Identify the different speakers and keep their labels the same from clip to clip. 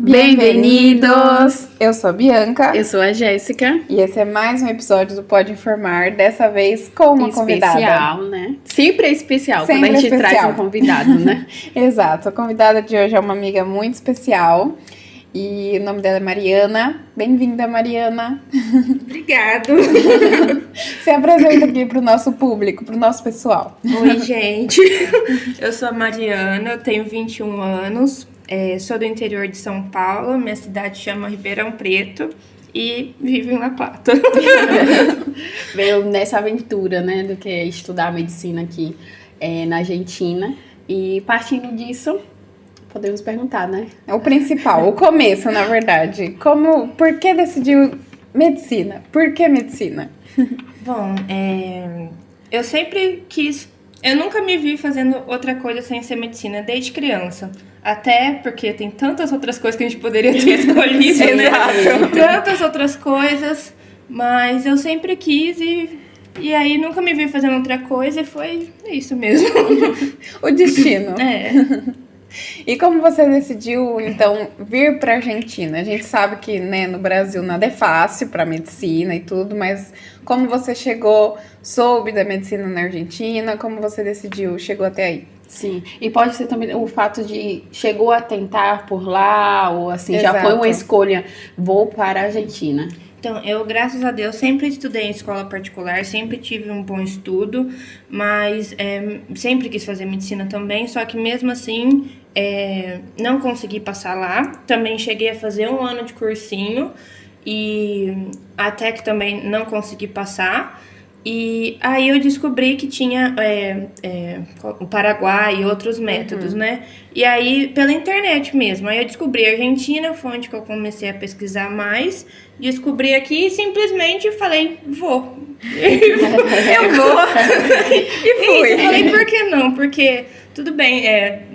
Speaker 1: Bem-vindos!
Speaker 2: Eu sou a Bianca.
Speaker 1: Eu sou a Jéssica.
Speaker 2: E esse é mais um episódio do Pode Informar, dessa vez com uma convidada.
Speaker 1: Especial, né? Sempre é especial
Speaker 2: Sempre
Speaker 1: quando a gente
Speaker 2: especial.
Speaker 1: traz um convidado, né?
Speaker 2: Exato, a convidada de hoje é uma amiga muito especial. E o nome dela é Mariana. Bem-vinda, Mariana.
Speaker 3: Obrigado.
Speaker 2: Se apresenta aqui pro nosso público, pro nosso pessoal.
Speaker 3: Oi, gente. Eu sou a Mariana, eu tenho 21 anos, sou do interior de São Paulo, minha cidade chama Ribeirão Preto e vivo em La Plata.
Speaker 1: Veio nessa aventura, né, do que é estudar medicina aqui na Argentina. E partindo disso, podemos perguntar, né?
Speaker 2: É o principal, o começo, na verdade. Por que decidiu medicina? Por que medicina?
Speaker 3: Bom, eu sempre quis... Eu nunca me vi fazendo outra coisa sem ser medicina, desde criança. Até porque tem tantas outras coisas que a gente poderia ter escolhido, né?
Speaker 2: Exato.
Speaker 3: Tantas outras coisas, mas eu sempre quis e aí nunca me vi fazendo outra coisa e foi isso mesmo.
Speaker 2: O destino.
Speaker 3: É.
Speaker 2: E como você decidiu, então, vir para a Argentina? A gente sabe que, né, no Brasil nada é fácil para medicina e tudo, mas como você soube da medicina na Argentina, como você decidiu, chegou até aí?
Speaker 1: Sim, e pode ser também o fato de chegou a tentar por lá, ou assim, já foi
Speaker 2: Exato.
Speaker 1: uma escolha, vou para a Argentina.
Speaker 3: Então, eu, graças a Deus, sempre estudei em escola particular, sempre tive um bom estudo, mas sempre quis fazer medicina também, só que mesmo assim não consegui passar lá. Também cheguei a fazer 1 ano de cursinho e até que também não consegui passar. E aí eu descobri que tinha o Paraguai e outros métodos, né? E aí, pela internet mesmo. Aí eu descobri a Argentina, foi onde que eu comecei a pesquisar mais. Descobri aqui e simplesmente falei, vou. Eu vou. E fui. Eu falei, por que não? Porque, tudo bem,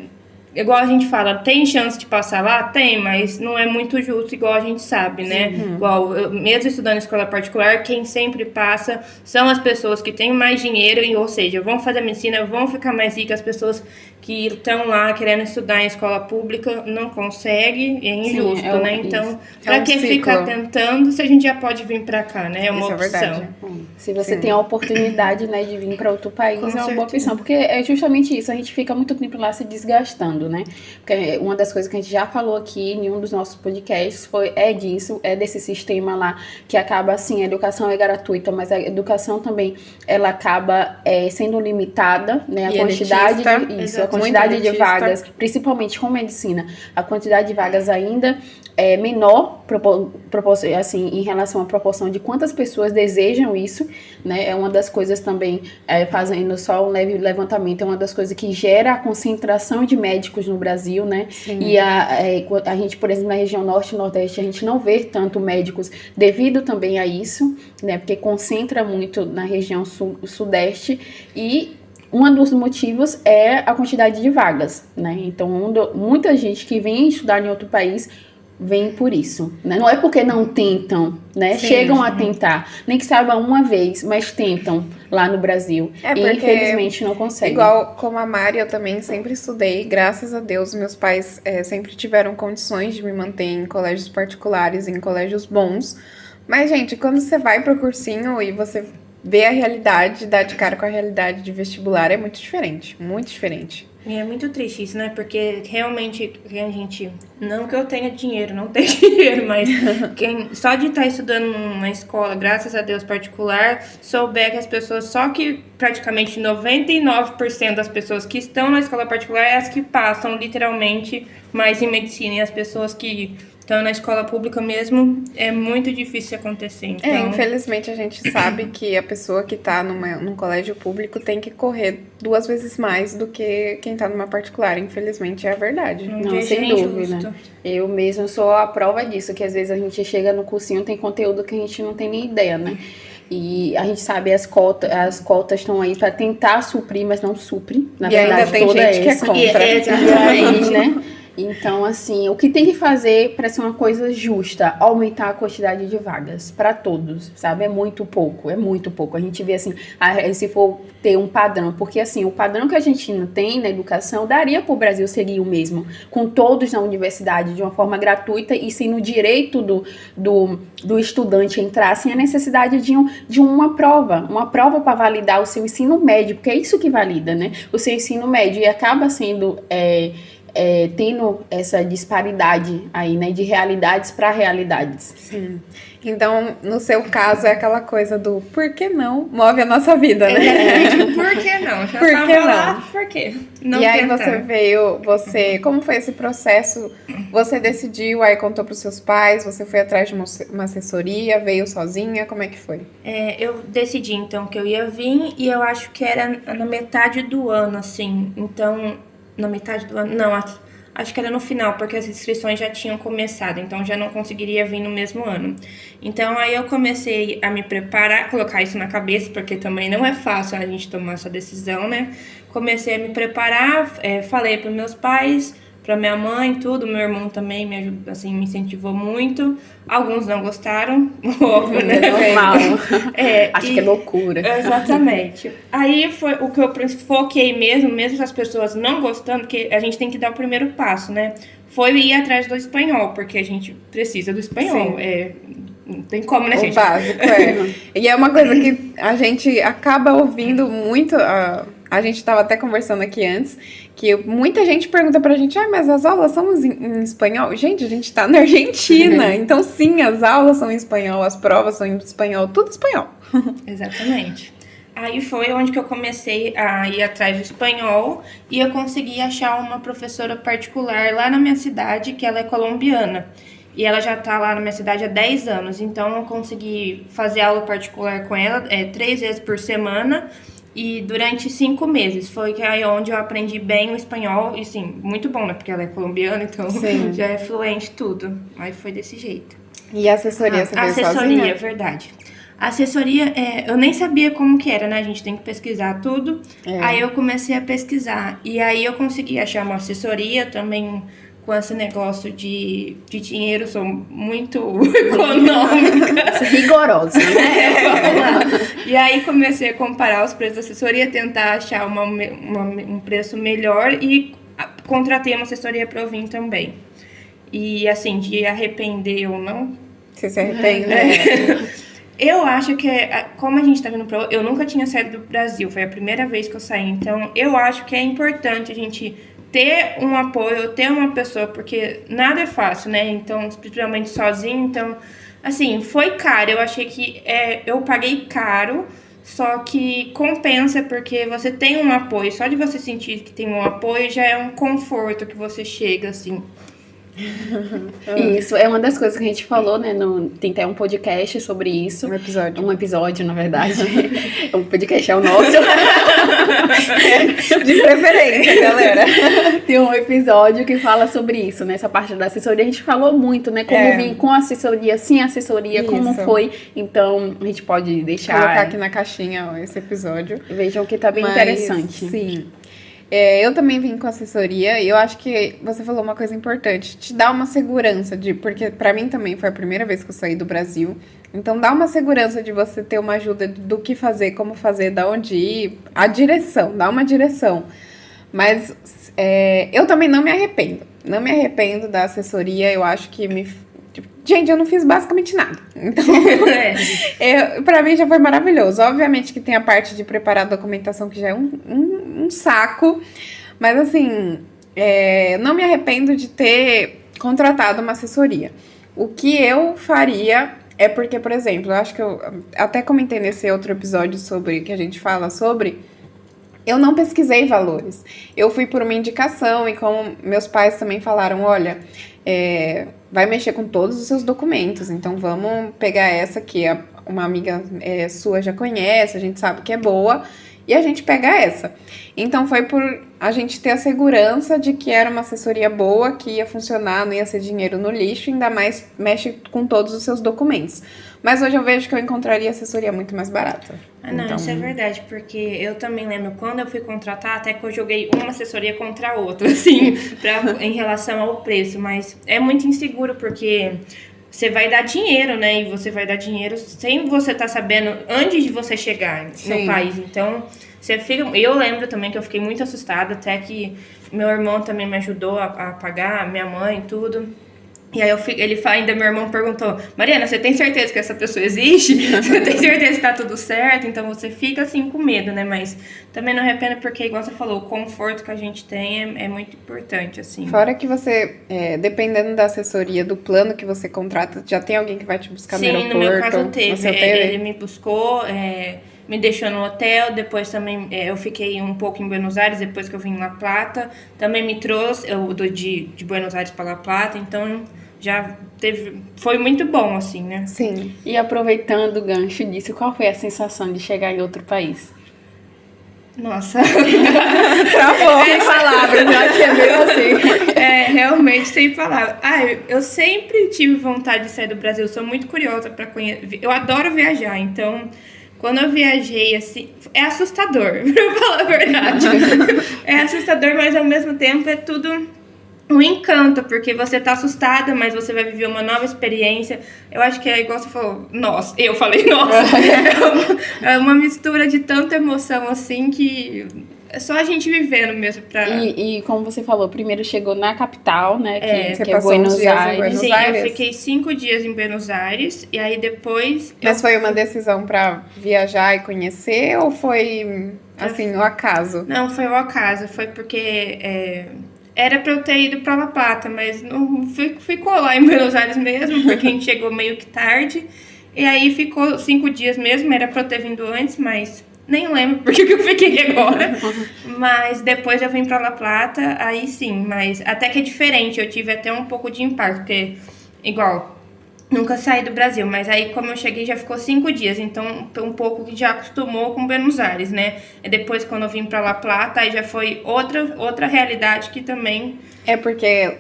Speaker 3: igual a gente fala, tem chance de passar lá? Tem, mas não é muito justo, igual a gente sabe, né? Igual, mesmo estudando em escola particular, quem sempre passa são as pessoas que têm mais dinheiro, ou seja, vão fazer medicina, vão ficar mais ricas. As pessoas que estão lá querendo estudar em escola pública não conseguem, é injusto, né? Então, pra que ficar tentando se a gente já pode vir pra cá, né? É uma
Speaker 2: Isso
Speaker 3: opção.
Speaker 2: é verdade.
Speaker 1: Se você tem a oportunidade, né, de vir para outro país,
Speaker 3: Com
Speaker 1: é uma boa
Speaker 3: certeza.
Speaker 1: opção, porque é justamente isso, a gente fica muito tempo lá se desgastando, né? Porque uma das coisas que a gente já falou aqui em um dos nossos podcasts é desse sistema lá, que acaba assim, a educação é gratuita, mas a educação também, ela acaba sendo limitada, né?
Speaker 2: E
Speaker 1: a quantidade
Speaker 3: Exato.
Speaker 1: a quantidade
Speaker 2: Muito
Speaker 1: de
Speaker 2: elitista.
Speaker 1: vagas, principalmente com medicina, a quantidade de vagas ainda é menor, assim, em relação à proporção de quantas pessoas desejam isso, né? É uma das coisas também, fazendo só um leve levantamento, é uma das coisas que gera a concentração de médicos no Brasil, né?
Speaker 2: Sim.
Speaker 1: E a gente, por exemplo, na região norte e nordeste, a gente não vê tanto médicos devido também a isso, né? Porque concentra muito na região sudeste e um dos motivos é a quantidade de vagas, né? Então, muita gente que vem estudar em outro país vem por isso, né? Não é porque não tentam, né?
Speaker 2: Sim,
Speaker 1: Chegam a tentar, nem que saiba uma vez, mas tentam lá no Brasil.
Speaker 2: É
Speaker 1: E
Speaker 2: porque,
Speaker 1: infelizmente não conseguem.
Speaker 2: igual como a Mari, eu também sempre estudei. Graças a Deus, meus pais sempre tiveram condições de me manter em colégios particulares, em colégios bons. Mas, gente, quando você vai pro cursinho e você vê a realidade, dá de cara com a realidade de vestibular, é muito diferente. Muito diferente.
Speaker 3: E é muito triste isso, né? Porque realmente a gente... Não que eu tenha dinheiro, não tenho dinheiro, mas só de estar estudando numa escola, graças a Deus, particular, souber que as pessoas... Só que praticamente 99% das pessoas que estão na escola particular é as que passam, literalmente, mais em medicina. E as pessoas que estão na escola pública mesmo, é muito difícil acontecer. Então,
Speaker 2: Infelizmente a gente sabe que a pessoa que tá num colégio público tem que correr 2 vezes mais do que quem tá numa particular. Infelizmente é a verdade.
Speaker 1: Não, sem dúvida. Eu mesma sou a prova disso, que às vezes a gente chega no cursinho, tem conteúdo que a gente não tem nem ideia, né? E a gente sabe as cotas estão aí para tentar suprir, mas não supre. Na
Speaker 2: E
Speaker 1: verdade,
Speaker 2: ainda tem
Speaker 1: toda
Speaker 2: gente que é
Speaker 1: essa.
Speaker 2: contra.
Speaker 1: E aí, né? Então, assim, o que tem que fazer para ser uma coisa justa? Aumentar a quantidade de vagas para todos, sabe? É muito pouco, é muito pouco. A gente vê assim, se for ter um padrão, porque assim, o padrão que a gente não tem na educação daria para o Brasil seguir o mesmo, com todos na universidade de uma forma gratuita e sem o direito do estudante entrar, sem a necessidade de uma prova para validar o seu ensino médio, porque é isso que valida, né? O seu ensino médio, e acaba sendo tendo essa disparidade aí, né, de realidades para realidades.
Speaker 2: Sim. Então, no seu caso, é aquela coisa do por que não move a nossa vida, né?
Speaker 3: Exatamente. Por que não? Já
Speaker 2: Por
Speaker 3: tava
Speaker 2: que
Speaker 3: lá,
Speaker 2: não?
Speaker 3: por quê? Não
Speaker 2: E aí
Speaker 3: tentar.
Speaker 2: como foi esse processo? Você decidiu, aí contou para os seus pais, você foi atrás de uma assessoria, veio sozinha, como é que foi?
Speaker 3: Eu decidi, então, que eu ia vir e eu acho que era na metade do ano, assim. Então, na metade do ano... Não, acho que era no final, porque as inscrições já tinham começado, então já não conseguiria vir no mesmo ano. Então, aí eu comecei a me preparar, colocar isso na cabeça, porque também não é fácil a gente tomar essa decisão, né? Comecei a me preparar, falei para meus pais, para minha mãe, tudo. Meu irmão também me ajudou, assim, me incentivou muito. Alguns não gostaram, óbvio, né?
Speaker 1: Normal. Acho que é loucura.
Speaker 3: Exatamente. Aí foi o que eu foquei mesmo as pessoas não gostando, porque a gente tem que dar o primeiro passo, né? Foi ir atrás do espanhol, porque a gente precisa do espanhol. Não tem como, né, gente?
Speaker 2: O básico, E é uma coisa que a gente acaba ouvindo muito. A gente estava até conversando aqui antes, que muita gente pergunta pra gente, mas as aulas são em espanhol? Gente, a gente tá na Argentina, então sim, as aulas são em espanhol, as provas são em espanhol, tudo espanhol.
Speaker 3: Exatamente. Aí foi onde que eu comecei a ir atrás do espanhol e eu consegui achar uma professora particular lá na minha cidade, que ela é colombiana. E ela já tá lá na minha cidade há 10 anos, então eu consegui fazer aula particular com ela 3 vezes por semana. E durante 5 meses foi aí onde eu aprendi bem o espanhol. E sim, muito bom, né? Porque ela é colombiana, então já é fluente tudo. Aí foi desse jeito.
Speaker 2: E a assessoria você veio sozinha?
Speaker 3: Assessoria, verdade. A assessoria, eu nem sabia como que era, né? A gente tem que pesquisar tudo. Aí eu comecei a pesquisar. E aí eu consegui achar uma assessoria também. Com esse negócio de dinheiro, sou muito econômica.
Speaker 1: Rigorosa, né?
Speaker 3: Vamos lá. E aí comecei a comparar os preços da assessoria, tentar achar um preço melhor e contratei uma assessoria para eu vir também. E assim, de arrepender ou não...
Speaker 2: Você se arrepende?
Speaker 3: Eu acho que, como a gente tá vindo eu nunca tinha saído do Brasil, foi a primeira vez que eu saí, então eu acho que é importante a gente ter um apoio, ter uma pessoa, porque nada é fácil, né? Então, principalmente sozinho, então, assim, foi caro. Eu achei que eu paguei caro, só que compensa porque você tem um apoio. Só de você sentir que tem um apoio já é um conforto que você chega, assim.
Speaker 1: Isso, é uma das coisas que a gente falou, né? Tem até um podcast sobre isso. Um episódio, na verdade. O podcast é o nosso.
Speaker 2: De preferência, galera.
Speaker 1: Tem um episódio que fala sobre isso, né? Essa parte da assessoria. A gente falou muito, né? Como vir com assessoria, sem assessoria, isso. Como foi. Então, a gente pode deixar...
Speaker 2: Colocar aqui na caixinha esse episódio.
Speaker 1: Vejam que tá bem interessante.
Speaker 2: Sim. Eu também vim com assessoria e eu acho que você falou uma coisa importante, te dá uma segurança, porque pra mim também foi a primeira vez que eu saí do Brasil, então dá uma segurança de você ter uma ajuda do que fazer, como fazer, da onde ir, a direção, dá uma direção. Mas eu também não me arrependo da assessoria, eu acho que gente, eu não fiz basicamente nada. Então, pra mim já foi maravilhoso. Obviamente que tem a parte de preparar a documentação, que já é um saco. Mas, assim, não me arrependo de ter contratado uma assessoria. O que eu faria é porque, por exemplo, eu acho que eu até comentei nesse outro episódio que a gente fala sobre... Eu não pesquisei valores. Eu fui por uma indicação e como meus pais também falaram, olha... vai mexer com todos os seus documentos, então vamos pegar essa que uma amiga sua já conhece, a gente sabe que é boa, e a gente pega essa. Então foi por a gente ter a segurança de que era uma assessoria boa, que ia funcionar, não ia ser dinheiro no lixo, ainda mais mexe com todos os seus documentos. Mas hoje eu vejo que eu encontraria assessoria muito mais barata.
Speaker 3: Ah, não,
Speaker 2: Então,
Speaker 3: isso é verdade, porque eu também lembro quando eu fui contratar, até que eu joguei uma assessoria contra a outra, assim, em relação ao preço, mas é muito inseguro, porque você vai dar dinheiro, né, e você vai dar dinheiro sem você estar sabendo antes de você chegar no país, então você fica... Eu lembro também que eu fiquei muito assustada, até que meu irmão também me ajudou a pagar, minha mãe e tudo. E aí ainda meu irmão perguntou, Mariana, você tem certeza que essa pessoa existe? Você tem certeza que tá tudo certo? Então você fica assim com medo, né? Mas também não arrependo porque, igual você falou, o conforto que a gente tem é muito importante, assim.
Speaker 2: Fora que você, dependendo da assessoria, do plano que você contrata, já tem alguém que vai te buscar no aeroporto?
Speaker 3: Sim, no meu caso teve. Ele me buscou, me deixou no hotel, depois também eu fiquei um pouco em Buenos Aires, depois que eu vim em La Plata. Também me trouxe de Buenos Aires para La Plata, então... Já foi muito bom, assim, né?
Speaker 2: Sim.
Speaker 1: E aproveitando o gancho disso, qual foi a sensação de chegar em outro país?
Speaker 3: Nossa.
Speaker 2: Travou. Sem palavras, eu acho que é meio assim.
Speaker 3: Realmente sem palavras. Eu sempre tive vontade de sair do Brasil, sou muito curiosa para conhecer. Eu adoro viajar, então... Quando eu viajei, assim, é assustador, pra falar a verdade. É assustador, mas ao mesmo tempo é tudo... um encanto, porque você tá assustada, mas você vai viver uma nova experiência. Eu acho que é igual você falou, nossa, eu falei, nossa. É uma mistura de tanta emoção, assim, que é só a gente vivendo mesmo pra...
Speaker 1: E como você falou, primeiro chegou na capital, né, que é
Speaker 2: passou
Speaker 1: Buenos
Speaker 2: uns dias em
Speaker 1: Aires.
Speaker 2: Buenos
Speaker 3: Sim,
Speaker 2: Aires?
Speaker 3: eu fiquei 5 dias em Buenos Aires, e aí depois...
Speaker 2: Mas foi uma decisão pra viajar e conhecer, ou foi, assim, o acaso?
Speaker 3: Não, foi o acaso, foi porque... Era pra eu ter ido pra La Plata, mas não ficou lá em Buenos Aires mesmo, porque a gente chegou meio que tarde. E aí ficou 5 dias mesmo, era pra eu ter vindo antes, mas nem lembro porque que eu fiquei agora. Mas depois eu vim pra La Plata, aí sim, mas até que é diferente, eu tive até um pouco de impacto, porque igual... Nunca saí do Brasil, mas aí como eu cheguei já ficou 5 dias, então um pouco que já acostumou com Buenos Aires, né? E depois quando eu vim pra La Plata, aí já foi outra realidade que também...
Speaker 2: É porque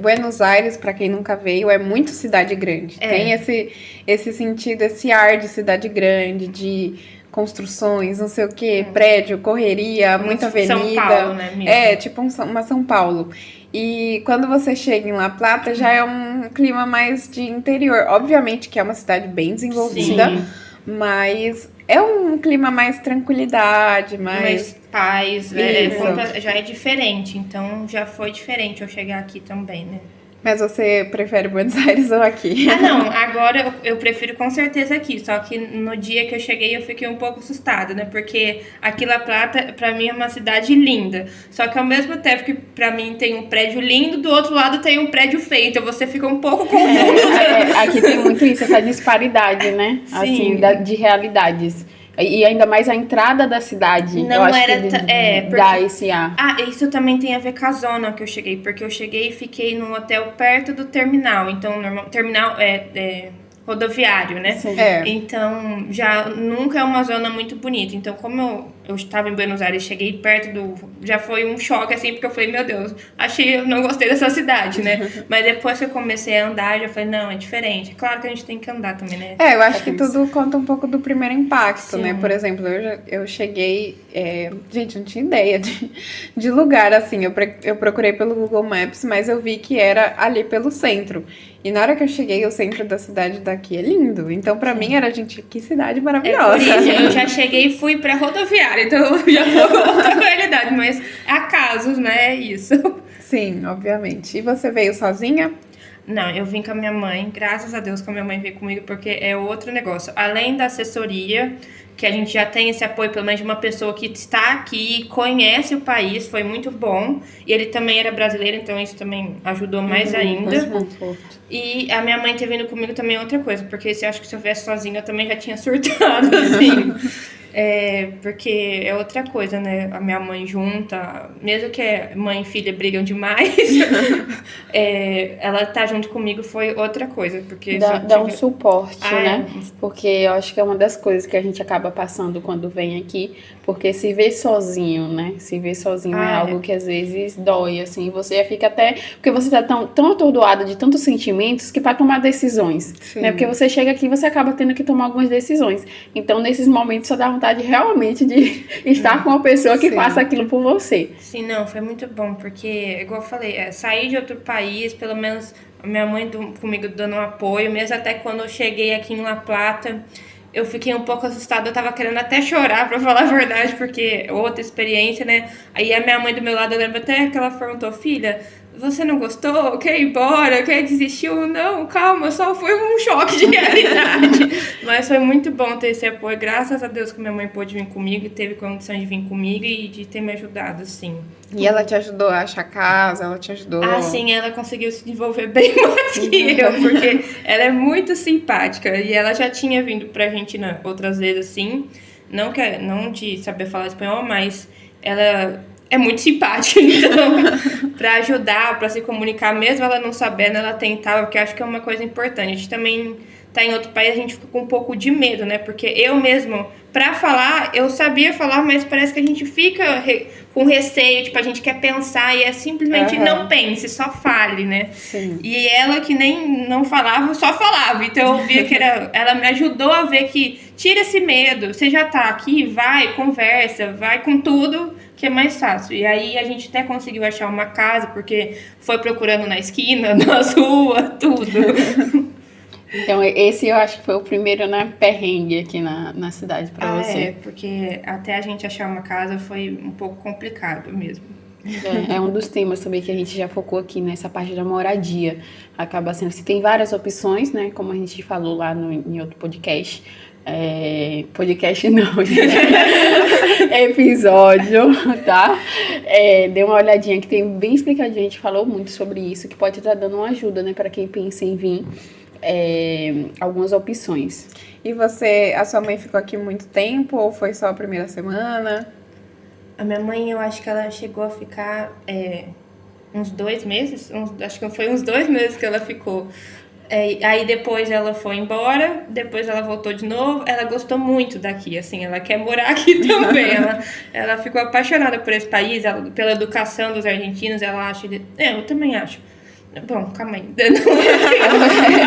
Speaker 2: Buenos Aires, pra quem nunca veio, é muito cidade grande. Tem esse sentido, esse ar de cidade grande, de construções, não sei o quê, prédio, correria, muita avenida.
Speaker 3: São Paulo, né? Mesmo.
Speaker 2: Tipo uma São Paulo. E quando você chega em La Plata, já é um clima mais de interior. Obviamente que é uma cidade bem desenvolvida,
Speaker 1: Sim.
Speaker 2: mas é um clima mais tranquilidade, mais
Speaker 3: paz,
Speaker 2: Isso.
Speaker 3: já é diferente, então já foi diferente eu chegar aqui também, né?
Speaker 2: Mas você prefere Buenos Aires ou aqui?
Speaker 3: Não, agora eu prefiro com certeza aqui, só que no dia que eu cheguei eu fiquei um pouco assustada, né? Porque aqui La Plata, pra mim, é uma cidade linda, só que ao mesmo tempo que pra mim tem um prédio lindo, do outro lado tem um prédio feio, então você fica um pouco confusa.
Speaker 1: Aqui tem muito isso, essa disparidade, né?
Speaker 3: Sim.
Speaker 1: Assim, de realidades. E ainda mais a entrada da cidade.
Speaker 3: Não
Speaker 1: eu acho
Speaker 3: era
Speaker 1: que dá esse ar.
Speaker 3: Isso também tem a ver com a zona que eu cheguei, porque eu cheguei e fiquei num hotel perto do terminal, então terminal rodoviário, né?
Speaker 1: Sim.
Speaker 2: Então,
Speaker 3: já nunca é uma zona muito bonita. Então, como eu estava em Buenos Aires, cheguei perto já foi um choque, assim, porque eu falei, meu Deus, eu não gostei dessa cidade, né? Mas depois que eu comecei a andar, já falei, não, é diferente. Claro que a gente tem que andar também, né?
Speaker 2: Eu acho que tudo conta um pouco do primeiro impacto,
Speaker 3: Sim.
Speaker 2: né? Por exemplo, eu cheguei... gente, não tinha ideia de lugar, assim. Eu procurei pelo Google Maps, mas eu vi que era ali pelo centro. E na hora que eu cheguei, o centro da cidade daqui é lindo. Então, pra mim, era, gente, que cidade maravilhosa.
Speaker 3: Por isso, eu já cheguei e fui pra rodoviária, então já foi outra realidade. Mas há casos, né? É isso.
Speaker 2: Sim, obviamente. E você veio sozinha?
Speaker 3: Não, eu vim com a minha mãe, graças a Deus que a minha mãe veio comigo, porque é outro negócio. Além da assessoria, que a gente já tem esse apoio, pelo menos de uma pessoa que está aqui, conhece o país, foi muito bom. E ele também era brasileiro, então isso também ajudou mais ainda. E a minha mãe ter vindo comigo também é outra coisa, porque acho que se eu viesse sozinha eu também já tinha surtado, assim. Porque é outra coisa, né? A minha mãe junta, mesmo que mãe e filha brigam demais, ela tá junto comigo foi outra coisa, porque
Speaker 1: Dá um suporte,
Speaker 3: Ah,
Speaker 1: né? Porque eu acho que é uma das coisas que a gente acaba passando quando vem aqui, porque se ver sozinho, né? Se ver sozinho é algo que às vezes dói, assim, você já fica até... Porque você tá tão atordoado de tantos sentimentos que para tomar decisões, né? Porque você chega aqui e você acaba tendo que tomar algumas decisões. Então, nesses momentos, só dá vontade realmente de estar com uma pessoa que faça aquilo por você.
Speaker 3: Sim, não, foi muito bom, porque, igual eu falei, sair de outro país, pelo menos a minha mãe comigo dando um apoio, mesmo até quando eu cheguei aqui em La Plata, eu fiquei um pouco assustada, eu tava querendo até chorar, pra falar a verdade, porque outra experiência, né? Aí a minha mãe do meu lado, eu lembro até que ela perguntou, filha, você não gostou? Quer ir embora? Quer desistiu? Não, calma, só foi um choque de realidade. Mas foi muito bom ter esse apoio. Graças a Deus que minha mãe pôde vir comigo e teve condição de vir comigo e de ter me ajudado, assim.
Speaker 2: E ela te ajudou a achar casa? Ela te ajudou?
Speaker 3: Ah, sim, ela conseguiu se desenvolver bem mais que eu, porque ela é muito simpática. E ela já tinha vindo pra Argentina outras vezes, assim. Não de saber falar espanhol, mas ela é muito simpática, então, pra ajudar, pra se comunicar, mesmo ela não sabendo, ela tentava, porque eu acho que é uma coisa importante. A gente também tá em outro país, a gente fica com um pouco de medo, né? Porque eu mesmo, pra falar, eu sabia falar, mas parece que a gente fica com receio, tipo, a gente quer pensar e é simplesmente não pense, só fale, né?
Speaker 1: Sim.
Speaker 3: E ela que nem não falava, só falava. Então eu via que ela me ajudou a ver que tira esse medo, você já tá aqui, vai, conversa, vai com tudo, que é mais fácil. E aí a gente até conseguiu achar uma casa, porque foi procurando na esquina, nas ruas, tudo.
Speaker 1: Então, esse eu acho que foi o primeiro, né, perrengue aqui na cidade pra você.
Speaker 3: Porque até a gente achar uma casa foi um pouco complicado mesmo.
Speaker 1: É um dos temas também que a gente já focou aqui nessa parte da moradia. Acaba sendo assim, tem várias opções, né, como a gente falou lá em outro podcast. Podcast não, gente. Episódio, tá? Dê uma olhadinha que tem bem explicadinho, a gente falou muito sobre isso, que pode estar dando uma ajuda, né, para quem pensa em vir. Algumas opções.
Speaker 2: E a sua mãe ficou aqui muito tempo ou foi só a primeira semana?
Speaker 3: A minha mãe, eu acho que ela chegou a ficar uns 2 meses, acho que foi uns 2 meses que ela ficou. Aí depois ela foi embora, depois ela voltou de novo. Ela gostou muito daqui, assim, ela quer morar aqui também. Ela ficou apaixonada por esse país, pela educação dos argentinos, ela acha... eu também acho. Bom, calma aí.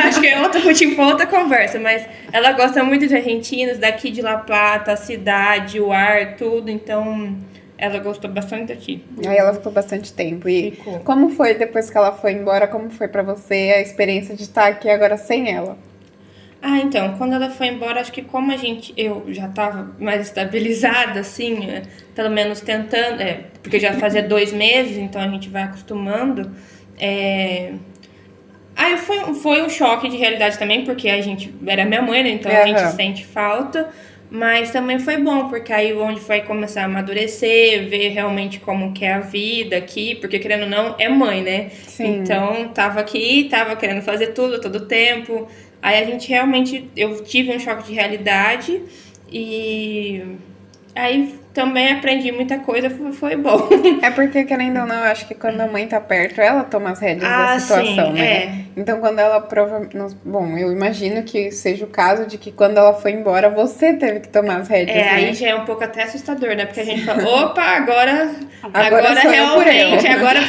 Speaker 3: Acho que é outro motivo para outra conversa, mas ela gosta muito de argentinos, daqui de La Plata, a cidade, o ar, tudo, então ela gostou bastante daqui.
Speaker 2: Aí ela ficou bastante tempo. E
Speaker 3: Ficou.
Speaker 2: como foi depois que ela foi embora? Como foi pra você a experiência de estar aqui agora sem ela?
Speaker 3: Então, quando ela foi embora, acho que como eu já estava mais estabilizada, assim, pelo menos tentando, porque já fazia 2 meses, então a gente vai acostumando. Aí foi um choque de realidade também, porque a gente era minha mãe, né? Então a gente sente falta, mas também foi bom, porque aí onde foi começar a amadurecer, ver realmente como que é a vida aqui, porque querendo ou não, é mãe, né?
Speaker 2: Sim.
Speaker 3: Então tava aqui, tava querendo fazer tudo, todo tempo. Aí a gente realmente, eu tive um choque de realidade e aí também aprendi muita coisa, foi bom.
Speaker 2: É porque, querendo ou não, eu acho que quando a mãe tá perto, ela toma as rédeas da situação,
Speaker 3: sim,
Speaker 2: né? Então, quando ela Bom, eu imagino que seja o caso de que quando ela foi embora, você teve que tomar as rédeas, né?
Speaker 3: Aí já é um pouco até assustador, né? Porque a gente fala, opa, agora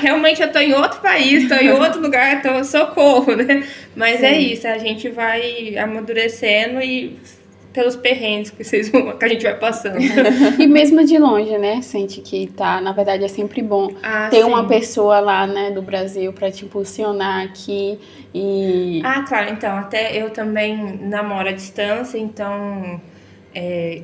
Speaker 3: realmente eu tô em outro país, tô em outro lugar, tô socorro, né? Mas
Speaker 2: Sim.
Speaker 3: é isso, a gente vai amadurecendo e pelos perrengues que a gente vai passando.
Speaker 1: E mesmo de longe, né? Sente que tá, na verdade é sempre bom ter uma pessoa lá, né, do Brasil pra te impulsionar aqui e...
Speaker 3: Claro, então, até eu também namoro à distância, então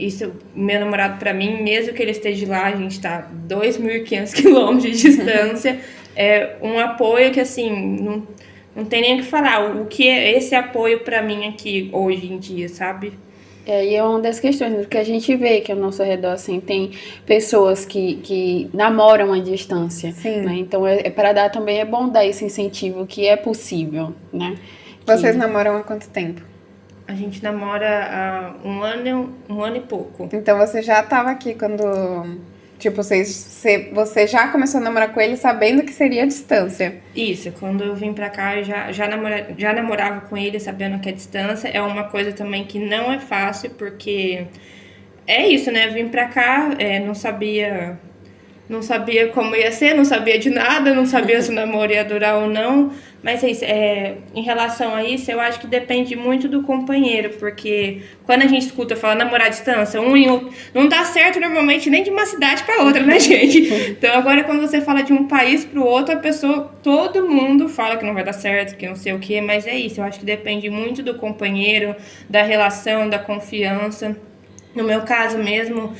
Speaker 3: isso, meu namorado pra mim, mesmo que ele esteja lá, a gente tá 2.500 quilômetros de distância, é um apoio que, assim, não tem nem o que falar, o que é esse apoio pra mim aqui hoje em dia, sabe?
Speaker 1: E é uma das questões, porque a gente vê que ao nosso redor, assim, tem pessoas que namoram à distância,
Speaker 2: Sim.
Speaker 1: né? Então, para dar também é bom dar esse incentivo que é possível, né?
Speaker 2: Vocês namoram há quanto tempo?
Speaker 3: A gente namora há um ano e pouco.
Speaker 2: Então você já tava aqui quando, tipo, você já começou a namorar com ele sabendo que seria a distância.
Speaker 3: Isso, quando eu vim pra cá, eu já namorava com ele sabendo que a distância é uma coisa também que não é fácil, porque é isso, né? Vim pra cá, não sabia como ia ser, não sabia de nada, não sabia se o namoro ia durar ou não. Mas é isso, em relação a isso, eu acho que depende muito do companheiro, porque quando a gente escuta falar namorar à distância, um e outro, não dá certo normalmente nem de uma cidade para outra, né, gente? Então agora quando você fala de um país para o outro, a pessoa, todo mundo fala que não vai dar certo, que não sei o quê, mas é isso, eu acho que depende muito do companheiro, da relação, da confiança. No meu caso mesmo,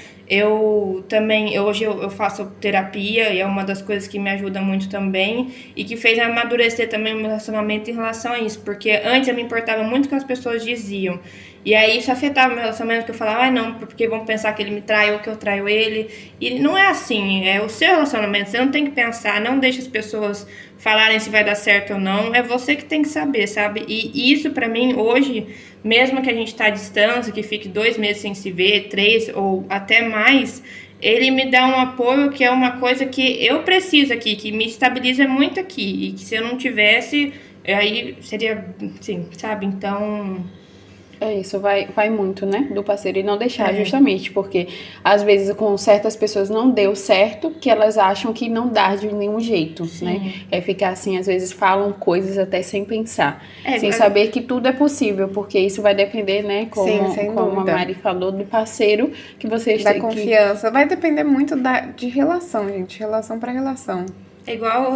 Speaker 3: hoje eu faço terapia e é uma das coisas que me ajuda muito também e que fez amadurecer também o meu relacionamento em relação a isso, porque antes eu me importava muito com o que as pessoas diziam. E aí isso afetava o meu relacionamento, que eu falava, não, porque vão pensar que ele me trai ou que eu traio ele. E não é assim, é o seu relacionamento, você não tem que pensar, não deixa as pessoas falarem se vai dar certo ou não, é você que tem que saber, sabe? E isso pra mim hoje, mesmo que a gente tá à distância, que fique 2 meses sem se ver, 3 ou até mais, ele me dá um apoio que é uma coisa que eu preciso aqui, que me estabiliza muito aqui, e que se eu não tivesse, aí seria, sim, sabe? Então...
Speaker 1: É isso, vai muito, né, do parceiro e não deixar, justamente, porque às vezes com certas pessoas não deu certo, que elas acham que não dá de nenhum jeito, né? É ficar assim, às vezes falam coisas até sem pensar, sem saber que tudo é possível, porque isso vai depender, né, como a Mari falou, do parceiro que você está
Speaker 2: da confiança. Vai depender muito de relação, gente, relação para relação.
Speaker 3: É igual,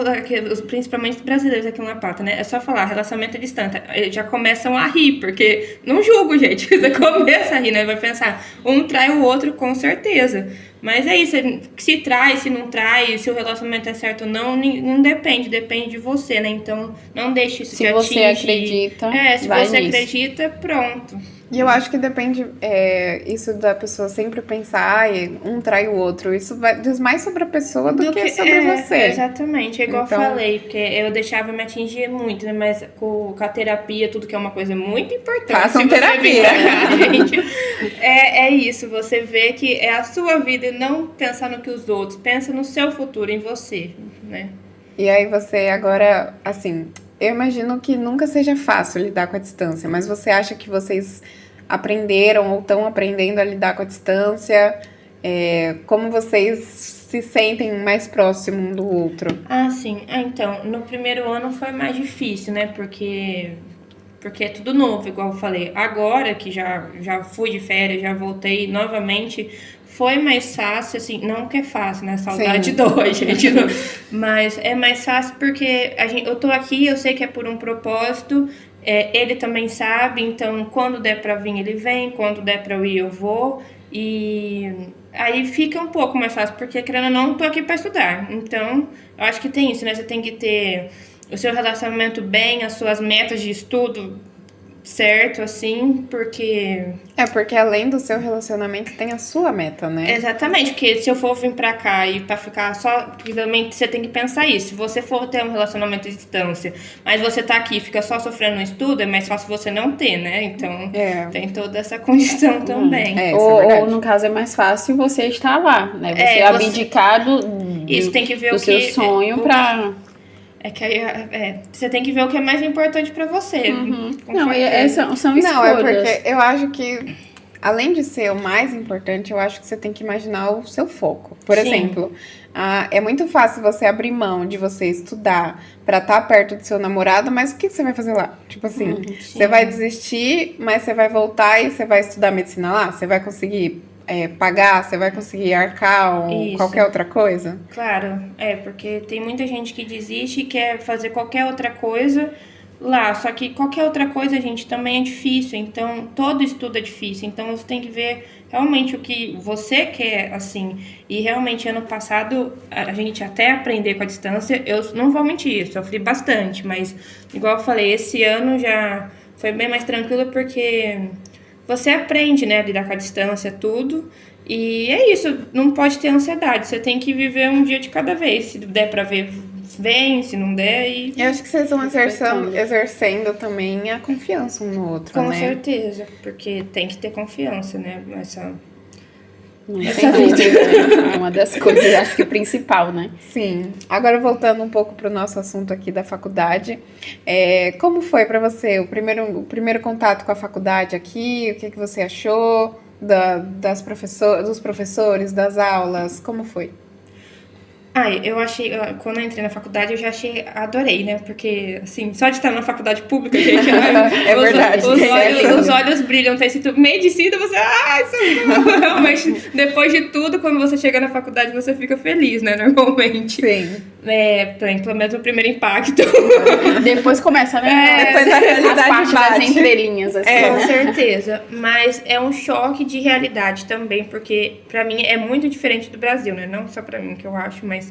Speaker 3: principalmente os brasileiros aqui na Pata, né? É só falar, relacionamento à distância. Eles já começam a rir, porque não julgo, gente. Você começa a rir, né? Vai pensar, um trai o outro com certeza. Mas é isso, se trai, se não trai, se o relacionamento é certo ou não, não depende de você, né? Então, não deixe isso te atingir.
Speaker 1: Se você acredita,
Speaker 3: se você acredita, pronto.
Speaker 2: E eu acho que depende, isso da pessoa sempre pensar, um trai o outro. Isso diz mais sobre a pessoa do que sobre você.
Speaker 3: Exatamente, é igual eu falei, porque eu deixava me atingir muito, né? Mas com a terapia, tudo que é uma coisa muito importante.
Speaker 2: Façam terapia.
Speaker 3: Gente, é isso, você vê que é a sua vida e não pensar no que os outros, pensa no seu futuro, em você, né?
Speaker 2: E aí você agora, assim, eu imagino que nunca seja fácil lidar com a distância, mas você acha que vocês aprenderam ou estão aprendendo a lidar com a distância? Como vocês se sentem mais próximo um do outro?
Speaker 3: Ah, sim. Então, no primeiro ano foi mais difícil, né? Porque é tudo novo, igual eu falei. Agora que já fui de férias, já voltei novamente, foi mais fácil, assim, não que é fácil, né? Saudade dói, gente. Mas é mais fácil porque eu tô aqui, eu sei que é por um propósito, ele também sabe, então quando der pra vir, ele vem, quando der pra eu ir, eu vou. E aí fica um pouco mais fácil, porque querendo ou não, tô aqui pra estudar. Então, eu acho que tem isso, né? Você tem que ter o seu relacionamento bem, as suas metas de estudo certo, assim, porque...
Speaker 2: Porque além do seu relacionamento tem a sua meta, né?
Speaker 3: Exatamente, porque se eu for vir pra cá e pra ficar só... Porque também você tem que pensar isso. Se você for ter um relacionamento à distância, mas você tá aqui e fica só sofrendo no estudo, é mais fácil você não ter, né? Então, tem toda essa condição também.
Speaker 1: Ou, no caso, é mais fácil você estar lá, né? Você abdicar
Speaker 3: isso, tem que ver
Speaker 1: do seu sonho pra...
Speaker 3: que aí, você tem que ver o que é mais importante pra você.
Speaker 1: Não, são escolhas.
Speaker 2: Não, porque eu acho que, além de ser o mais importante, eu acho que você tem que imaginar o seu foco. Por exemplo, é muito fácil você abrir mão de você estudar pra estar perto do seu namorado, mas o que você vai fazer lá? Tipo assim, você vai desistir, mas você vai voltar e você vai estudar medicina lá? Você vai conseguir... pagar, você vai conseguir arcar ou qualquer outra coisa?
Speaker 3: Claro, porque tem muita gente que desiste e quer fazer qualquer outra coisa lá, só que qualquer outra coisa, gente, também é difícil, então todo estudo é difícil, então você tem que ver realmente o que você quer, assim, e realmente ano passado a gente até aprender com a distância, eu não vou mentir, eu sofri bastante, mas igual eu falei, esse ano já foi bem mais tranquilo porque... Você aprende, né, a lidar com a distância, tudo. E é isso, não pode ter ansiedade. Você tem que viver um dia de cada vez. Se der pra ver, vem, se não der, e
Speaker 2: Eu acho que vocês vão exercendo também a confiança um no outro,
Speaker 3: com
Speaker 2: né?
Speaker 3: certeza, porque tem que ter confiança, né?
Speaker 1: Sem dúvida, né? É uma das coisas, acho que principal, né?
Speaker 2: Sim. Agora voltando um pouco para o nosso assunto aqui da faculdade, como foi para você o primeiro contato com a faculdade aqui? O que você achou dos professores, das aulas? Como foi?
Speaker 3: Eu achei, quando eu entrei na faculdade, eu já adorei, né? Porque, assim, só de estar na faculdade pública, gente,
Speaker 2: É verdade.
Speaker 3: Os olhos brilham, tem sido medicina, você, isso realmente, depois de tudo, quando você chega na faculdade, você fica feliz, né, normalmente.
Speaker 2: Sim.
Speaker 3: Pelo menos o primeiro impacto.
Speaker 1: Depois começa, né?
Speaker 2: Depois a realidade
Speaker 1: as partes
Speaker 2: bate.
Speaker 1: das entrelinhas, assim.
Speaker 3: Com certeza, mas é um choque de realidade também, porque pra mim é muito diferente do Brasil, né? Não só pra mim que eu acho, mas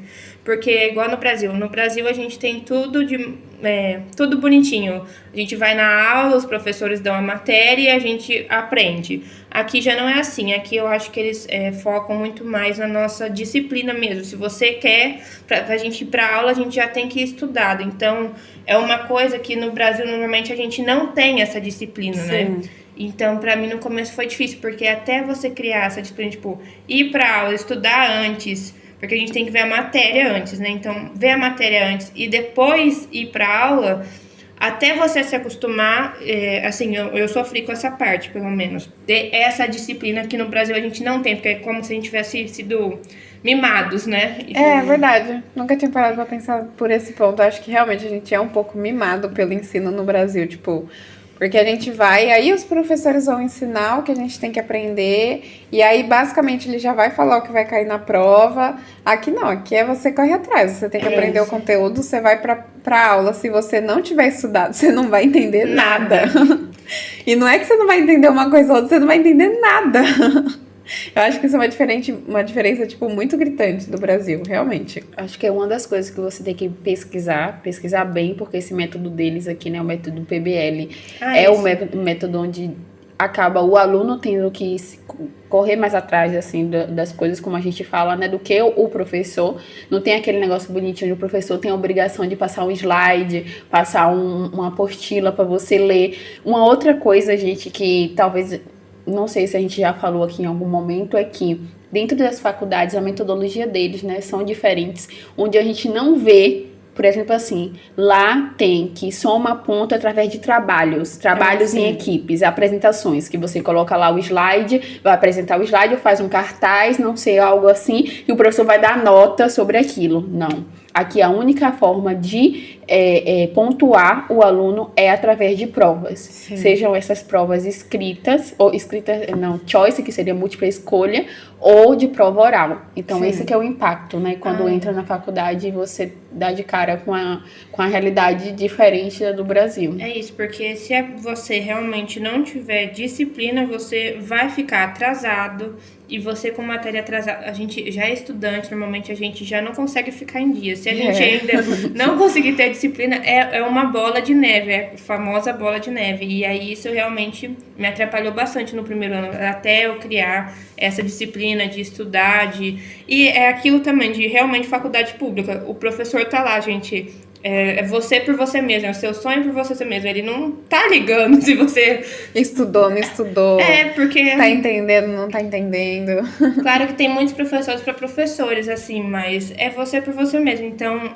Speaker 3: porque é igual no Brasil. No Brasil a gente tem tudo bonitinho. A gente vai na aula, os professores dão a matéria e a gente aprende. Aqui já não é assim. Aqui eu acho que eles focam muito mais na nossa disciplina mesmo. Se você quer, pra gente ir pra aula, a gente já tem que ir estudado. Então, é uma coisa que no Brasil normalmente a gente não tem essa disciplina, né? Então, pra mim, no começo foi difícil, porque até você criar essa disciplina, tipo, ir pra aula, estudar antes, porque a gente tem que ver a matéria antes, né? Então, ver a matéria antes e depois ir pra aula, até você se acostumar, assim, eu sofri com essa parte, pelo menos. Essa disciplina que no Brasil a gente não tem, porque é como se a gente tivesse sido mimados, né?
Speaker 2: É verdade. Nunca tinha parado pra pensar por esse ponto. Acho que realmente a gente é um pouco mimado pelo ensino no Brasil, tipo... Porque a gente vai, aí os professores vão ensinar o que a gente tem que aprender, e aí basicamente ele já vai falar o que vai cair na prova. Aqui não, aqui você corre atrás, você tem que aprender o conteúdo, você vai pra aula. Se você não tiver estudado, você não vai entender nada. E não é que você não vai entender uma coisa ou outra, você não vai entender nada. Eu acho que isso é uma diferença, tipo, muito gritante do Brasil, realmente.
Speaker 1: Acho que é uma das coisas que você tem que pesquisar bem, porque esse método deles aqui, né, o método PBL, o método onde acaba o aluno tendo que correr mais atrás, assim, das coisas, como a gente fala, né, do que o professor. Não tem aquele negócio bonitinho onde o professor tem a obrigação de passar um slide, passar uma apostila para você ler. Uma outra coisa, gente, que talvez... Não sei se a gente já falou aqui em algum momento, é que dentro das faculdades, a metodologia deles, né, são diferentes, onde a gente não vê, por exemplo, assim, lá tem que soma ponto através de trabalhos em equipes, apresentações, que você coloca lá o slide, vai apresentar o slide, faz um cartaz, não sei, algo assim, e o professor vai dar nota sobre aquilo. Não. Aqui a única forma de pontuar o aluno é através de provas. Sim. Sejam essas provas choice, que seria múltipla escolha, ou de prova oral. Então, sim, esse que é o impacto, né? Quando entra na faculdade, você dá de cara com a realidade diferente da do Brasil.
Speaker 3: É isso, porque se você realmente não tiver disciplina, você vai ficar atrasado. E você com matéria atrasada, a gente já é estudante, normalmente a gente já não consegue ficar em dia. Se a gente ainda não conseguir ter disciplina, é uma bola de neve, é a famosa bola de neve. E aí isso realmente me atrapalhou bastante no primeiro ano, até eu criar essa disciplina de estudar, e é aquilo também, de realmente faculdade pública. O professor tá lá, gente... É você por você mesmo, é o seu sonho por você mesmo. Ele não tá ligando se você...
Speaker 2: Estudou, não estudou.
Speaker 3: Porque...
Speaker 2: Tá entendendo, não tá entendendo.
Speaker 3: Claro que tem muitos professores para professores, assim, mas é você por você mesmo. Então,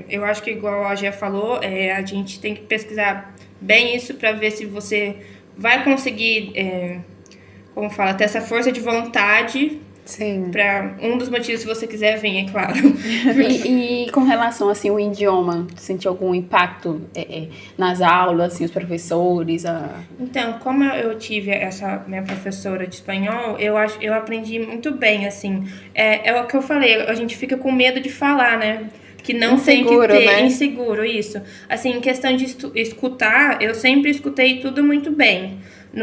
Speaker 3: eu acho que igual a Gia falou, a gente tem que pesquisar bem isso para ver se você vai conseguir, ter essa força de vontade.
Speaker 2: Sim.
Speaker 3: Para um dos motivos, se você quiser vir, é claro.
Speaker 1: E com relação, assim, ao idioma, sentiu algum impacto nas aulas, assim, os professores?
Speaker 3: Então, como eu tive essa minha professora de espanhol, eu aprendi muito bem, assim. É o que eu falei, a gente fica com medo de falar, né? Que não
Speaker 2: inseguro,
Speaker 3: tem que ter,
Speaker 2: né?
Speaker 3: Inseguro, isso. Assim, em questão de escutar, eu sempre escutei tudo muito bem.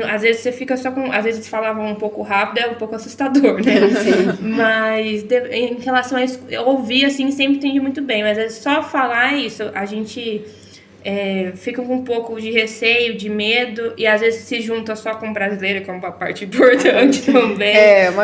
Speaker 3: Às vezes você fica só com... Às vezes eles falavam um pouco rápido, é um pouco assustador, né? Mas em relação a ouvir, assim, sempre entendi muito bem. Mas só falar isso, a gente ficam com um pouco de receio, de medo, e às vezes se junta só com o brasileiro, que é uma parte importante também.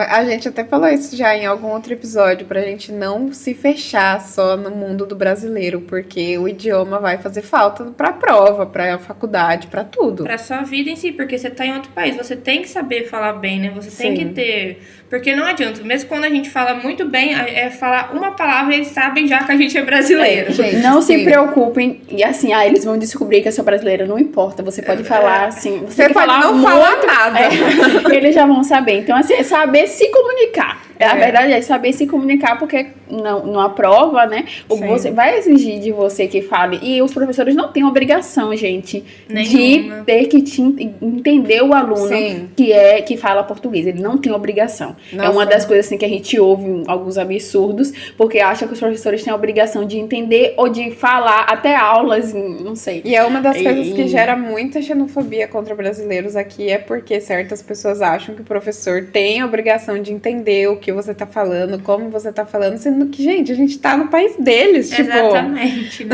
Speaker 2: A gente até falou isso já em algum outro episódio, pra gente não se fechar só no mundo do brasileiro, porque o idioma vai fazer falta pra prova, pra faculdade, pra tudo.
Speaker 3: Pra sua vida em si, porque você tá em outro país, você tem que saber falar bem, né? Você tem que ter... Porque não adianta, mesmo quando a gente fala muito bem, falar uma palavra, eles sabem já que a gente é brasileiro.
Speaker 1: Gente, não se preocupem, e assim, eles vão descobrir que eu sou brasileira, não importa, você pode falar assim...
Speaker 2: Você pode não falar nada.
Speaker 1: Eles já vão saber, então assim, é saber se comunicar. A verdade é saber se comunicar, porque numa prova, né, você vai exigir de você que fale, e os professores não têm obrigação, gente, de ter que entender o aluno que fala português, ele não tem obrigação. Nossa. É uma das coisas assim que a gente ouve alguns absurdos, porque acha que os professores têm a obrigação de entender ou de falar até aulas, não sei.
Speaker 2: E é uma das coisas que gera muita xenofobia contra brasileiros aqui, é porque certas pessoas acham que o professor tem a obrigação de entender o que você tá falando, como você tá falando, sendo que, gente, a gente tá no país deles, tipo...
Speaker 3: Exatamente.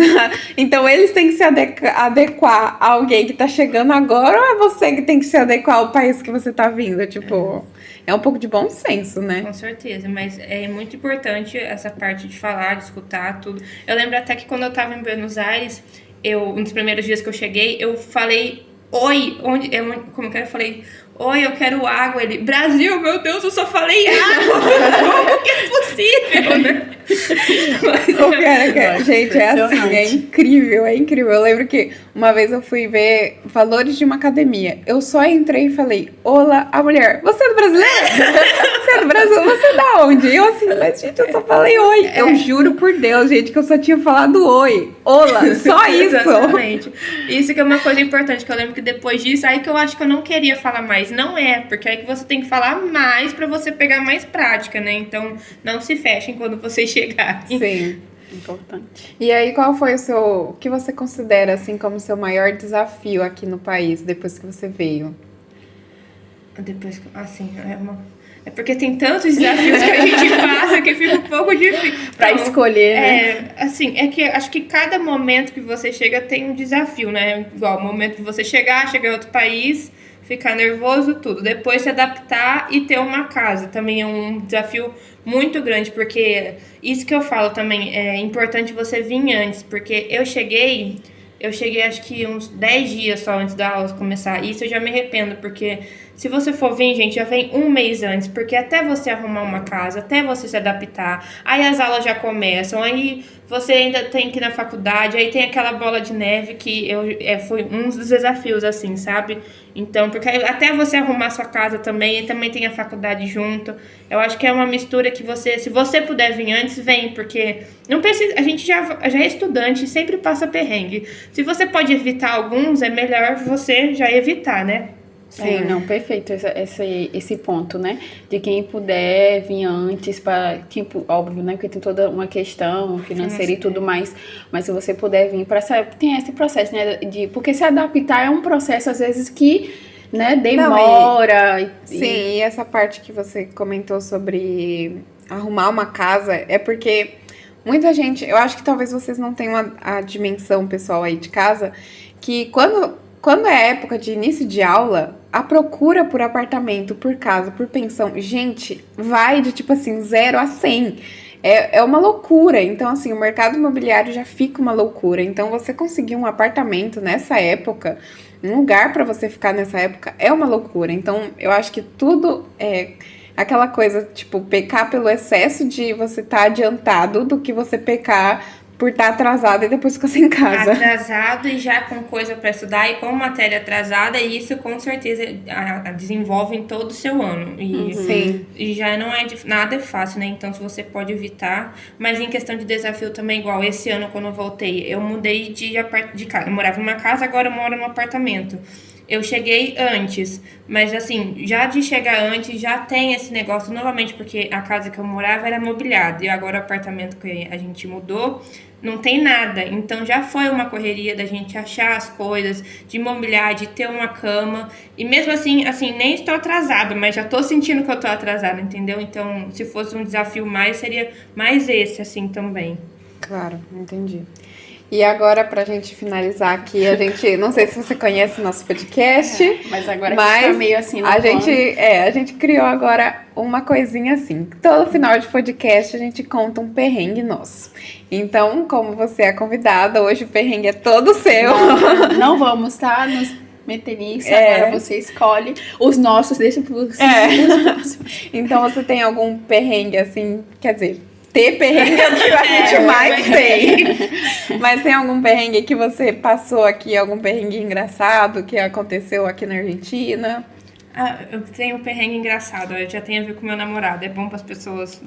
Speaker 2: Então eles têm que se adequar a alguém que tá chegando agora, ou é você que tem que se adequar ao país que você tá vindo, tipo... É um pouco de bom senso, né?
Speaker 3: Com certeza, mas é muito importante essa parte de falar, de escutar tudo. Eu lembro até que quando eu tava em Buenos Aires, um dos primeiros dias que eu cheguei, eu falei, oi, como que eu falei... Oi, eu quero água. Ele, Brasil, meu Deus, eu só falei água. Como que é possível, né?
Speaker 2: Gente, é assim, é incrível. Eu lembro que uma vez eu fui ver valores de uma academia. Eu só entrei e falei, olá, a mulher, você é do brasileiro? Você é do Brasil? Você é da onde? Eu assim, mas gente, eu só falei oi. Eu juro por Deus, gente, que eu só tinha falado oi. Olá, só isso.
Speaker 3: Exatamente. Isso que é uma coisa importante, que eu lembro que depois disso, aí que eu acho que eu não queria falar mais. Não é, porque aí que você tem que falar mais pra você pegar mais prática, né? Então, não se fechem quando vocês chegarem.
Speaker 2: Sim. Importante. E aí, qual foi o que você considera, assim, como seu maior desafio aqui no país, depois que você veio?
Speaker 3: Depois, assim, é porque tem tantos desafios que a gente passa que fica um pouco difícil.
Speaker 1: Pra escolher, né?
Speaker 3: Assim, é que acho que cada momento que você chega tem um desafio, né? Igual o momento de você chegar em outro país, ficar nervoso, tudo. Depois se adaptar e ter uma casa. Também é um desafio muito grande, porque isso que eu falo também, é importante você vir antes, porque eu cheguei acho que uns 10 dias só antes da aula começar. Isso eu já me arrependo, porque se você for vir, gente, já vem um mês antes, porque até você arrumar uma casa, até você se adaptar, aí as aulas já começam, aí você ainda tem que ir na faculdade, aí tem aquela bola de neve que foi um dos desafios, assim, sabe? Então, porque até você arrumar sua casa também, e também tem a faculdade junto. Eu acho que é uma mistura que se você puder vir antes, vem, porque não precisa, a gente já é estudante, sempre passa perrengue. Se você pode evitar alguns, é melhor você já evitar, né?
Speaker 1: Sim, não, perfeito esse ponto, né? De quem puder vir antes, para tipo, óbvio, né? Porque tem toda uma questão financeira e tudo mais, mas se você puder vir tem esse processo, né? Porque se adaptar é um processo, às vezes, que, né, demora.
Speaker 2: Sim, e essa parte que você comentou sobre arrumar uma casa, é porque muita gente, eu acho que talvez vocês não tenham a dimensão pessoal aí de casa, que quando é época de início de aula, a procura por apartamento, por casa, por pensão, gente, vai de tipo assim, 0 a 100. É uma loucura. Então, assim, o mercado imobiliário já fica uma loucura. Então, você conseguir um apartamento nessa época, um lugar para você ficar nessa época, é uma loucura. Então, eu acho que tudo é aquela coisa, tipo, pecar pelo excesso de você estar adiantado do que você pecar por estar atrasado e depois ficar sem casa.
Speaker 3: Atrasado e já com coisa para estudar e com matéria atrasada, e isso com certeza desenvolve em todo o seu ano.
Speaker 2: Sim.
Speaker 3: E já não é nada fácil, né? Então, se você pode evitar. Mas em questão de desafio também, igual esse ano, quando eu voltei, eu mudei de casa. Eu morava numa casa, agora eu moro num apartamento. Eu cheguei antes, mas assim, já de chegar antes, já tem esse negócio novamente, porque a casa que eu morava era mobiliada, e agora o apartamento que a gente mudou, não tem nada. Então já foi uma correria da gente achar as coisas, de mobiliar, de ter uma cama, e mesmo assim, nem estou atrasada, mas já estou sentindo que eu estou atrasada, entendeu? Então, se fosse um desafio mais, seria mais esse, assim, também.
Speaker 2: Claro, entendi. E agora, pra gente finalizar aqui, a gente, não sei se você conhece o nosso podcast,
Speaker 1: mas agora a gente tá meio assim no
Speaker 2: a gente criou agora uma coisinha assim. Todo final de podcast a gente conta um perrengue nosso. Então, como você é convidada, hoje o perrengue é todo seu.
Speaker 1: Não vamos, tá? Nos meter nisso, agora você escolhe. Os nossos, deixa por
Speaker 2: Então, você tem algum perrengue assim, quer dizer... Ter perrengue é o que a gente mais tem. Mas tem algum perrengue que você passou aqui, algum perrengue engraçado que aconteceu aqui na Argentina?
Speaker 3: Eu tenho um perrengue engraçado, já tem a ver com meu namorado, é bom para as pessoas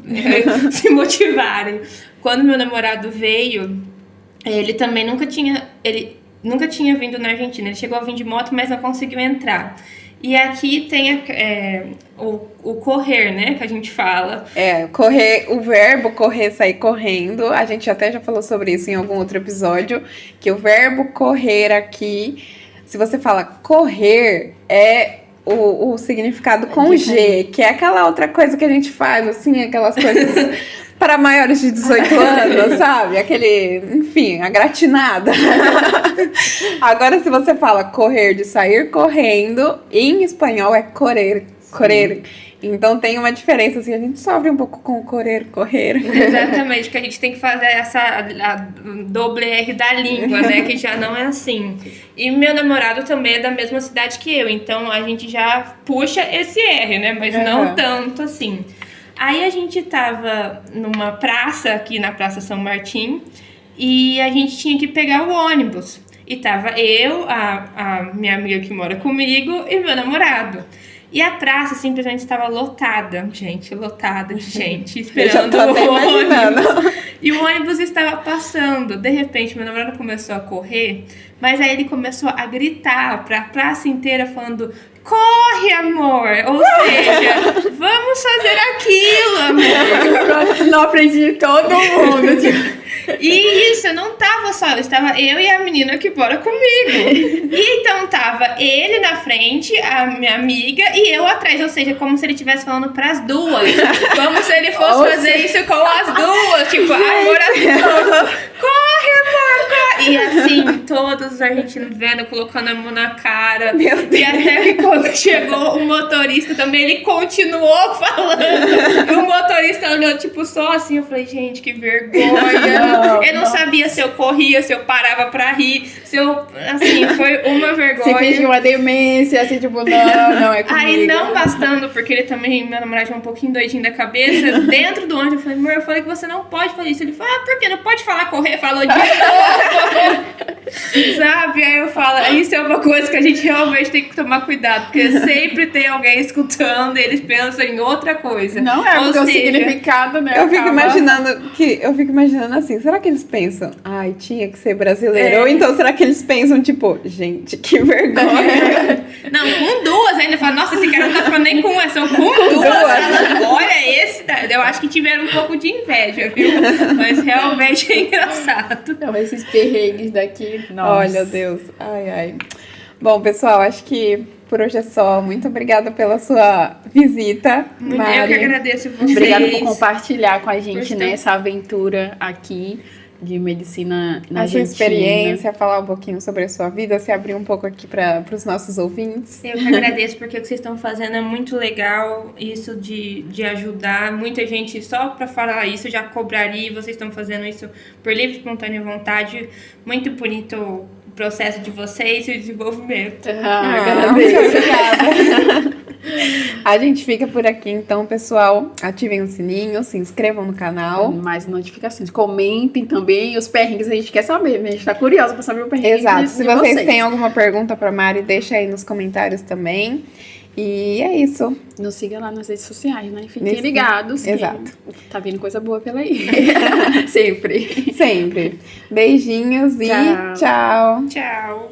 Speaker 3: se motivarem. Quando meu namorado veio, ele também nunca tinha vindo na Argentina, ele chegou a vir de moto, mas não conseguiu entrar. E aqui tem o correr, né, que a gente fala.
Speaker 2: Correr, o verbo correr, sair correndo. A gente até já falou sobre isso em algum outro episódio, que o verbo correr aqui, se você fala correr, é o significado com G, que é aquela outra coisa que a gente faz, assim, aquelas coisas... para maiores de 18 anos, sabe? Enfim, a gratinada. Agora, se você fala correr, de sair correndo, em espanhol é correr. Então tem uma diferença, assim, a gente sofre um pouco com correr.
Speaker 3: Exatamente, que a gente tem que fazer a doble R da língua, né? Que já não é assim. E meu namorado também é da mesma cidade que eu, então a gente já puxa esse R, né? Mas não tanto assim. Aí a gente tava numa praça, aqui na Praça São Martim, e a gente tinha que pegar o ônibus. E tava eu, a minha amiga que mora comigo e meu namorado. E a praça simplesmente estava lotada de gente, esperando o ônibus. E o ônibus estava passando. De repente, meu namorado começou a correr, mas aí ele começou a gritar para a praça inteira, falando... Corre, amor! Ou seja, vamos fazer aquilo, amor!
Speaker 1: Não aprendi todo mundo.
Speaker 3: E isso, não tava só, estava eu e a menina que mora comigo. E então tava ele na frente, a minha amiga, e eu atrás. Ou seja, como se ele estivesse falando pras duas. Como se ele fosse fazer isso com as duas. Tipo, amor, corre, amor, corre! E assim, todos os argentinos vendo, colocando a mão na cara.
Speaker 2: Meu Deus.
Speaker 3: E até que quando chegou o motorista também, ele continuou falando. E o motorista olhou, tipo, só assim. Eu falei, gente, que vergonha. Eu não sabia se eu corria, se eu parava pra rir, se eu... Assim, foi uma vergonha.
Speaker 1: Você fingiu uma demência, assim, tipo, não é comigo.
Speaker 3: Aí, não bastando, porque ele também, meu namorado é um pouquinho doidinho da cabeça, dentro do ônibus, eu falei, amor, eu falei que você não pode fazer isso. Ele falou, por quê? Não pode falar correr? Falou de novo. Sabe? Aí eu falo, isso é uma coisa que a gente realmente tem que tomar cuidado, porque sempre tem alguém escutando e eles pensam em outra coisa.
Speaker 1: Não é, porque o significado, né?
Speaker 2: Eu fico imaginando assim, será que eles pensam, ai, tinha que ser brasileiro? Ou então será que eles pensam, tipo, gente, que vergonha.
Speaker 3: Não, com duas ainda, fala, nossa, esse cara não tá falando nem com uma, são com duas. Olha, esse, eu acho que tiveram um pouco de inveja, viu? Mas realmente é engraçado.
Speaker 1: Então, esses perrengues daqui, nossa.
Speaker 2: Olha, Deus, ai. Bom, pessoal, acho que por hoje é só. Muito obrigada pela sua visita, Mari.
Speaker 3: Eu que agradeço vocês.
Speaker 1: Obrigada por compartilhar com a gente, né, essa aventura aqui de medicina na Argentina.
Speaker 2: A sua experiência, falar um pouquinho sobre a sua vida, se abrir um pouco aqui para os nossos ouvintes.
Speaker 3: Eu que agradeço, porque o que vocês estão fazendo é muito legal, isso de ajudar. Muita gente, só para falar isso, já cobraria, e vocês estão fazendo isso por livre, espontânea vontade. Muito bonito o processo de vocês e o desenvolvimento.
Speaker 1: Agradeço.
Speaker 2: Obrigada. A gente fica por aqui, então, pessoal. Ativem o sininho, se inscrevam no canal.
Speaker 1: Mais notificações. Comentem também os perrengues, a gente quer saber. A gente tá curiosa pra saber o perrengue.
Speaker 2: Exato. Se vocês têm alguma pergunta pra Mari, deixa aí nos comentários também. E é isso.
Speaker 1: Nos siga lá nas redes sociais, né? Fiquem ligados.
Speaker 2: Exato.
Speaker 1: Tá vindo coisa boa pela aí. Sempre.
Speaker 2: Sempre. Beijinhos e tchau.
Speaker 3: Tchau.